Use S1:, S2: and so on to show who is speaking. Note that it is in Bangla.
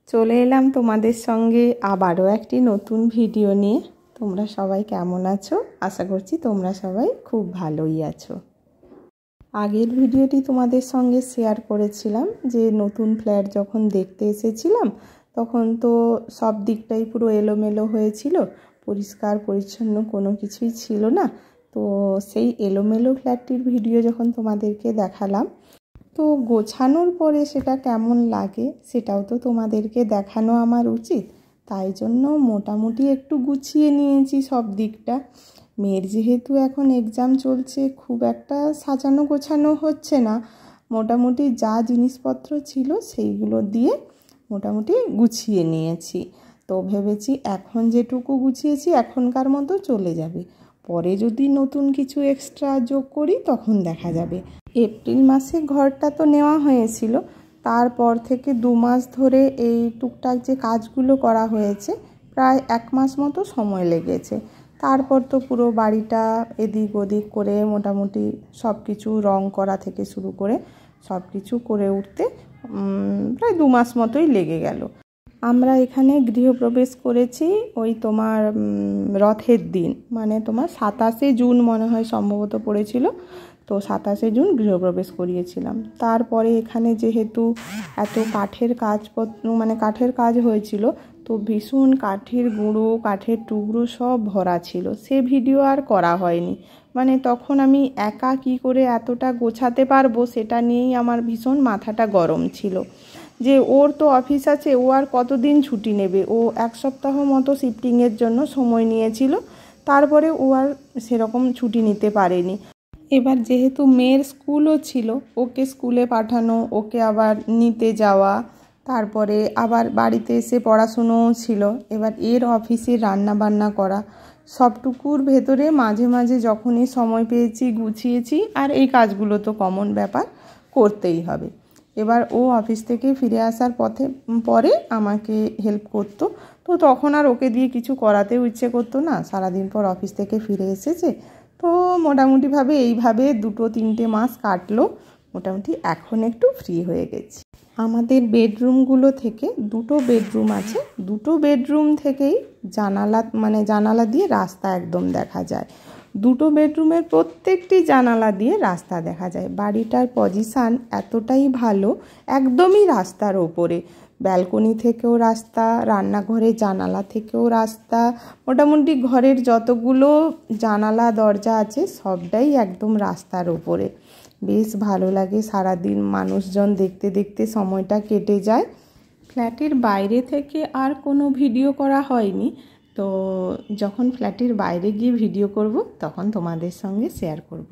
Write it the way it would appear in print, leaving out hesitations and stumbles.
S1: চলে এলাম তোমাদের সঙ্গে আবারও একটি নতুন ভিডিও নিয়ে। তোমরা সবাই কেমন আছো? আশা করছি তোমরা সবাই খুব ভালোই আছো। আগের ভিডিওটি তোমাদের সঙ্গে শেয়ার করেছিলাম যে নতুন ফ্ল্যাট যখন দেখতে এসেছিলাম তখন তো সব দিকটাই পুরো এলোমেলো হয়েছিল, পরিষ্কার পরিচ্ছন্ন কোনো কিছুই ছিল না। তো সেই এলোমেলো ফ্ল্যাটটির ভিডিও যখন তোমাদেরকে দেখালাম, তো গোছানোর পরে সেটা কেমন লাগে সেটাও তো তোমাদেরকে দেখানো আমার উচিত। তাই জন্য মোটামুটি একটু গুছিয়ে নিয়েছি সব দিকটা। মেয়ের যেহেতু এখন এক্সাম চলছে, খুব একটা সাজানো গোছানো হচ্ছে না, মোটামুটি যা জিনিসপত্র ছিল সেইগুলো দিয়ে মোটামুটি গুছিয়ে নিয়েছি। তো ভেবেছি এখন যেটুকু গুছিয়েছি এখনকার মতো চলে যাবে, পরে যদি নতুন কিছু এক্সট্রা যোগ করি তখন দেখা যাবে। এপ্রিল মাসে ঘরটা তো নেওয়া হয়েছিল, তারপর থেকে 2 মাস ধরে এই টুকটাক যে কাজগুলো করা হয়েছে, প্রায় 1 মাস মতো সময় লেগেছে। তারপর তো পুরো বাড়িটা এদিক ওদিক করে মোটামুটি সব কিছু রং করা থেকে শুরু করে সব কিছু করে উঠতে প্রায় 2 মাস মতোই লেগে গেল। আমরা এখানে গৃহপ্রবেশ করেছি ওই তোমার রথের দিন, মানে তোমার 27শে জুন মনে হয় সম্ভবত পড়েছিল। তো 27শে জুন গৃহপ্রবেশ করিয়েছিলাম। তারপরে এখানে যেহেতু এত কাঠের মানে কাঠের কাজ হয়েছিল, তো ভীষণ কাঠের গুঁড়ো কাঠের টুকরো সব ভরা ছিল, সে ভিডিও আর করা হয়নি। মানে তখন আমি একা কি করে এতটা গোছাতে পারবো সেটা নিয়েই আমার ভীষণ মাথাটা গরম ছিল, যে ওর তো অফিস আছে, ও আর কতদিন ছুটি নেবে। ও 1 সপ্তাহ মতো শিফটিংয়ের জন্য সময় নিয়েছিল, তারপরে ও আর সেরকম ছুটি নিতে পারেনি। এবার যেহেতু মেয়ের স্কুলও ছিল, ওকে স্কুলে পাঠানো, ওকে আবার নিতে যাওয়া, তারপরে আবার বাড়িতে এসে পড়াশুনোও ছিল, এবার এর অফিসে রান্না বান্না করা, সবটুকুর ভেতরে মাঝে মাঝে যখনই সময় পেয়েছি গুছিয়েছি। আর এই কাজগুলো তো কমন ব্যাপার, করতেই হবে। এবার ও অফিস থেকে ফিরে আসার পরে আমাকে হেল্প করতো, তো তখন আর ওকে দিয়ে কিছু করাতেও ইচ্ছে করতো না। সারাদিন পর অফিস থেকে ফিরে এসেছে, তো মোটামুটিভাবে এইভাবে 2-3 মাস কাটলো। মোটামুটি এখন একটু ফ্রি হয়ে গেছি। আমাদের বেডরুমগুলো থেকে 2টো বেডরুম আছে, 2টো বেডরুম থেকেই জানালা দিয়ে রাস্তা একদম দেখা যায়। 2টো বেডরুমের প্রত্যেকটি জানালা দিয়ে রাস্তা দেখা যায়। বাড়িটার পজিশান এতটাই ভালো, একদমই রাস্তার ওপরে। ব্যালকনি থেকেও রাস্তা, রান্নাঘরের জানালা থেকেও রাস্তা, মোটামুটি ঘরের যতগুলো জানালা দরজা আছে সবটাই একদম রাস্তার ওপরে। বেশ ভালো লাগে, সারাদিন মানুষজন দেখতে দেখতে সময়টা কেটে যায়। ফ্ল্যাটের বাইরে থেকে আর কোনো ভিডিও করা হয়নি, তো যখন ফ্ল্যাটের বাইরে গিয়ে ভিডিও করব তখন তোমাদের সঙ্গে শেয়ার করব।